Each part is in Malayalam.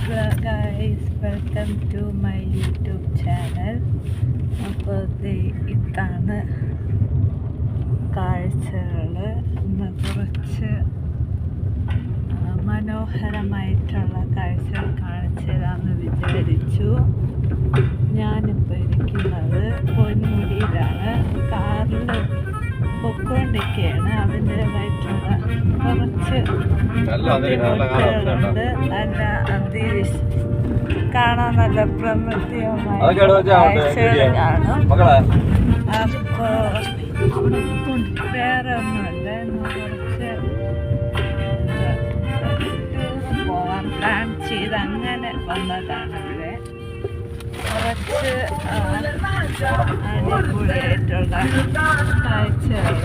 Guys, welcome to my YouTube channel. അപ്പോൾ ഇതാണ് കാഴ്ചകൾ. ഇന്ന് കുറച്ച് മനോഹരമായിട്ടുള്ള കാഴ്ചകൾ കാണിച്ചു തരാമെന്ന് വിചാരിച്ചു. ഞാനിപ്പോൾ ഇരിക്കുന്നത് പൊന്മുടിയിലാണ്. കാറിൽ പൊക്കോണ്ടിരിക്കുകയാണ്. അതിൻ്റേതായിട്ടുള്ള കുറച്ച് ബുദ്ധിമുട്ടുകളുണ്ട്. നല്ല അന്തരീക്ഷം കാണാൻ നല്ല പ്രകൃതിയുമായ കാഴ്ചകൾ കാണും. അപ്പോൾ വേറെ ഒന്നുമില്ല, കുറച്ച് പോകാൻ പ്ലാൻ ചെയ്ത് അങ്ങനെ വന്നതാണ്. ഇവിടെ കുറച്ച് അടിപൊളിയായിട്ടുള്ള കാഴ്ചകൾ.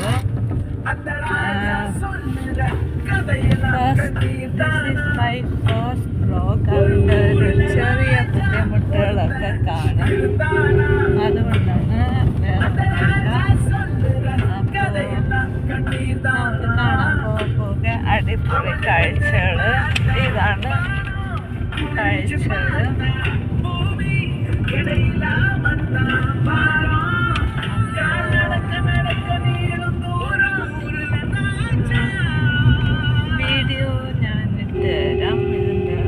My first vlog. അതിൻ്റെ ഒരു ചെറിയ ബുദ്ധിമുട്ടുകളൊക്കെ കാണും. അതുകൊണ്ടാണ് വേറെ നമുക്ക് കാണാൻ പോകെ അടിപൊളി കാഴ്ചകൾ. ഇതാണ് കാഴ്ചകൾ. വീഡിയോ ഞാൻ ഇട്ടുതരാം. ഇതിൻ്റെ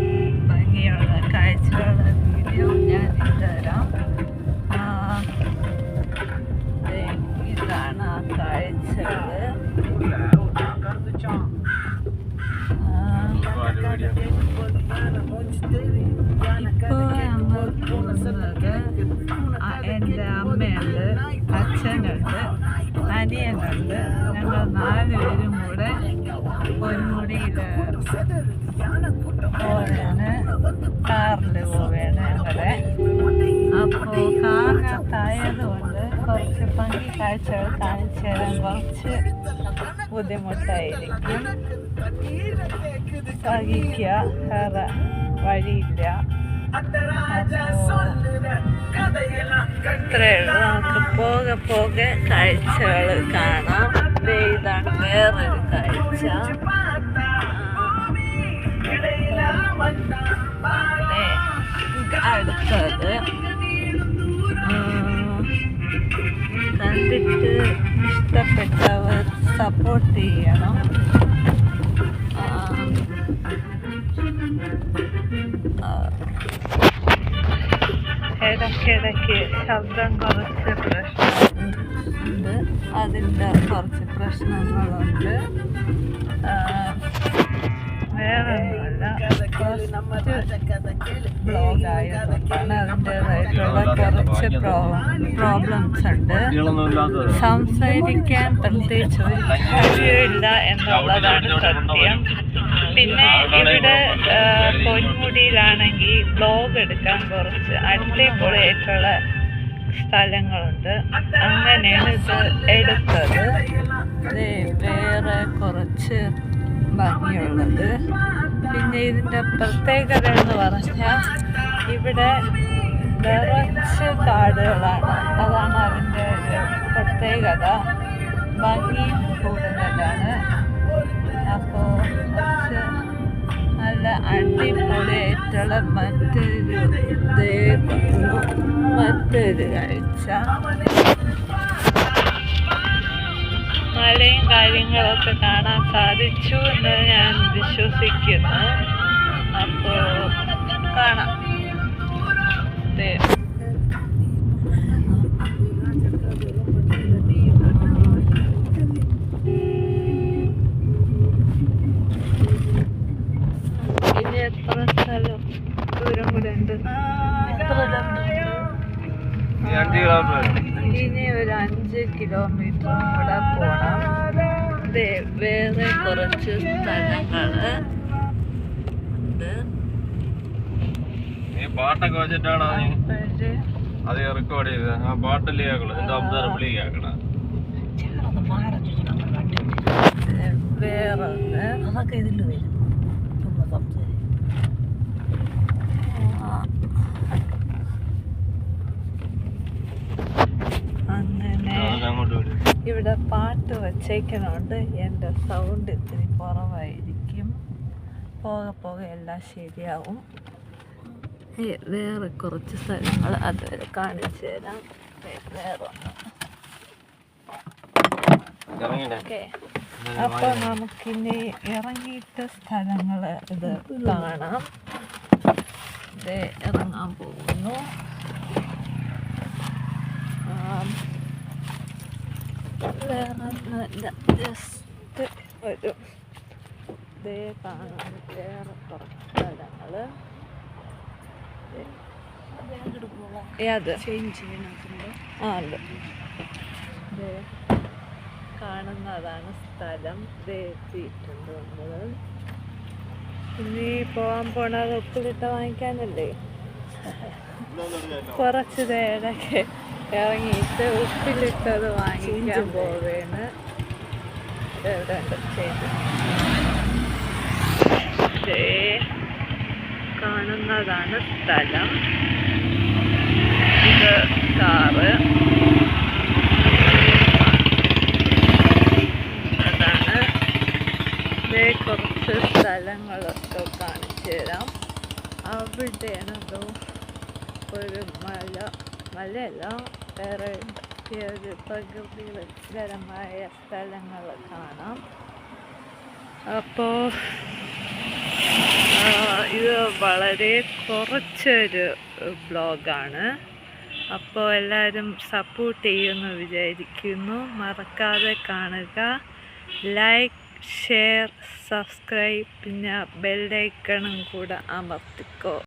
ഭംഗിയുള്ള കാഴ്ചകളുടെ വീഡിയോ ഞാൻ ഇട്ടുതരാം. ഇതാണ് ആ കാഴ്ചകൾ. ഇപ്പോൾ ഞങ്ങൾ പോകുന്നത് എൻ്റെ അമ്മയുണ്ട്, അച്ഛനുണ്ട്, അനിയനുണ്ട്. ഞങ്ങൾ 4 പേരും കൂടെ പൊന്മുടിയിൽ പോവാണ്. കാറിൽ പോവുകയാണ് ഞങ്ങളെ. അപ്പോൾ കാറിനകത്തായതുകൊണ്ട് കുറച്ച് ഭംഗി കാഴ്ചകൾ കാണിച്ചു തരാൻ കുറച്ച് ബുദ്ധിമുട്ടായിരിക്കും. സഹിക്കുക, വേറെ വഴിയില്ല. ഇത്രയേ ഉള്ളൂ. നമുക്ക് പോകെ കാഴ്ചകൾ കാണാം. ഇതാണ് വേറൊരു കാഴ്ച. അടുത്തത് കണ്ടിട്ട് ഇഷ്ടപ്പെട്ടവർ സപ്പോർട്ട് ചെയ്യണം. ഇടയ്ക്കിടയ്ക്ക് ശബ്ദം കുറച്ച് പ്രശ്നമുണ്ട്. അതിൻ്റെ കുറച്ച് പ്രശ്നങ്ങളുണ്ട്. വേറെ ഒന്നുമില്ല, ബ്ലോഗായതുകൊണ്ടാണ്. അതിൻ്റേതായിട്ടുള്ള കുറച്ച് പ്രോബ്ലംസ് ഉണ്ട്. സംസാരിക്കാൻ പ്രത്യേകിച്ച് ഒരു കഴിവില്ല എന്നുള്ളതാണ് സത്യം. പിന്നെ ഇവിടെ പൊന്മുടിയിലാണെങ്കിൽ ബ്ലോഗ് എടുക്കാൻ കുറച്ച് അടിപൊളിയായിട്ടുള്ള സ്ഥലങ്ങളുണ്ട്. അങ്ങനെയാണ് ഇത് എടുത്തത്. വേറെ കുറച്ച് ഭംഗിയുള്ളത്. പിന്നെ ഇതിൻ്റെ പ്രത്യേകത എന്ന് പറഞ്ഞാൽ ഇവിടെ നിറച്ച് കാടുകളാണ്. അതാണ് അതിൻ്റെ ഒരു പ്രത്യേകത. ഭംഗി കൂടുതലാണ്. അപ്പോൾ കുറച്ച് നല്ല അടിപൊളിയായിട്ടുള്ള മറ്റൊരു കാഴ്ച. മലയും കാര്യങ്ങളൊക്കെ കാണാൻ സാധിച്ചു എന്ന് ഞാൻ വിശ്വസിക്കുന്നു. അപ്പോൾ കാണാം. ഇനി എത്ര സ്ഥലം ദൂരം കൂടെ ഉണ്ട്? ഇനി ഒരു 5 കിലോമീറ്റർ കൂടെ പോണം. വേറെ കുറച്ച് സ്ഥലങ്ങള് ഉണ്ട്. പാട്ടൊക്കെ വെച്ചിട്ടാണ് അത് റെക്കോർഡ് ചെയ്തത്. ആ പാട്ടല്ലേ വേറൊന്ന് അതൊക്കെ ഇതിൽ വരും. അങ്ങനെ ഇവിടെ പാട്ട് വച്ചേക്കണോണ്ട് എൻ്റെ സൗണ്ട് ഇത്തിരി കുറവായിരിക്കും. പോകെ എല്ലാം ശരിയാവും. വേറെ കുറച്ച് സ്ഥലങ്ങൾ അതുവരെ കാണിച്ചു തരാം. വേറെ ഓക്കെ, അപ്പൊ നമുക്കിനി ഇറങ്ങിയിട്ട് സ്ഥലങ്ങൾ ഇത് കാണാം. ഇത് ഇറങ്ങാൻ പോകുന്നു. വേറെ ജസ്റ്റ് ഒരു ഇതേ കാണാൻ വേറെ കുറച്ച് സ്ഥലങ്ങൾ. അത് അതെ, ഇത് കാണുന്നതാണ് സ്ഥലം. ഇത് എത്തിയിട്ടുണ്ട് നമ്മൾ. ഇനി പോകാൻ പോണത് ഉപ്പിലിട്ട വാങ്ങിക്കാനല്ലേ. കുറച്ച് നേരമൊക്കെ ഇറങ്ങിയിട്ട് ഉപ്പിലിട്ടത് വാങ്ങിക്കാൻ പോവേന്ന്. എവിടെ ഉണ്ട് ചെയ്ത് കാണുന്നതാണ് സ്ഥലം. ഇത് കാറ്, അതാണ്. കുറച്ച് സ്ഥലങ്ങളൊക്കെ കാണിച്ചു തരാം. അവിടെയാണതോ ഒരു മലയല്ല, വേറെ ഒരു പ്രകൃതികരമായ സ്ഥലങ്ങൾ കാണാം. അപ്പോൾ ഇത് വളരെ കുറച്ചൊരു ബ്ലോഗാണ്. അപ്പോൾ എല്ലാവരും സപ്പോർട്ട് ചെയ്യുമെന്ന് വിചാരിക്കുന്നു. മറക്കാതെ കാണുക. ലൈക്ക്, ഷെയർ, സബ്സ്ക്രൈബ്, പിന്നെ ബെല്ലൈക്കണും കൂടെ അമർത്തിക്കോ.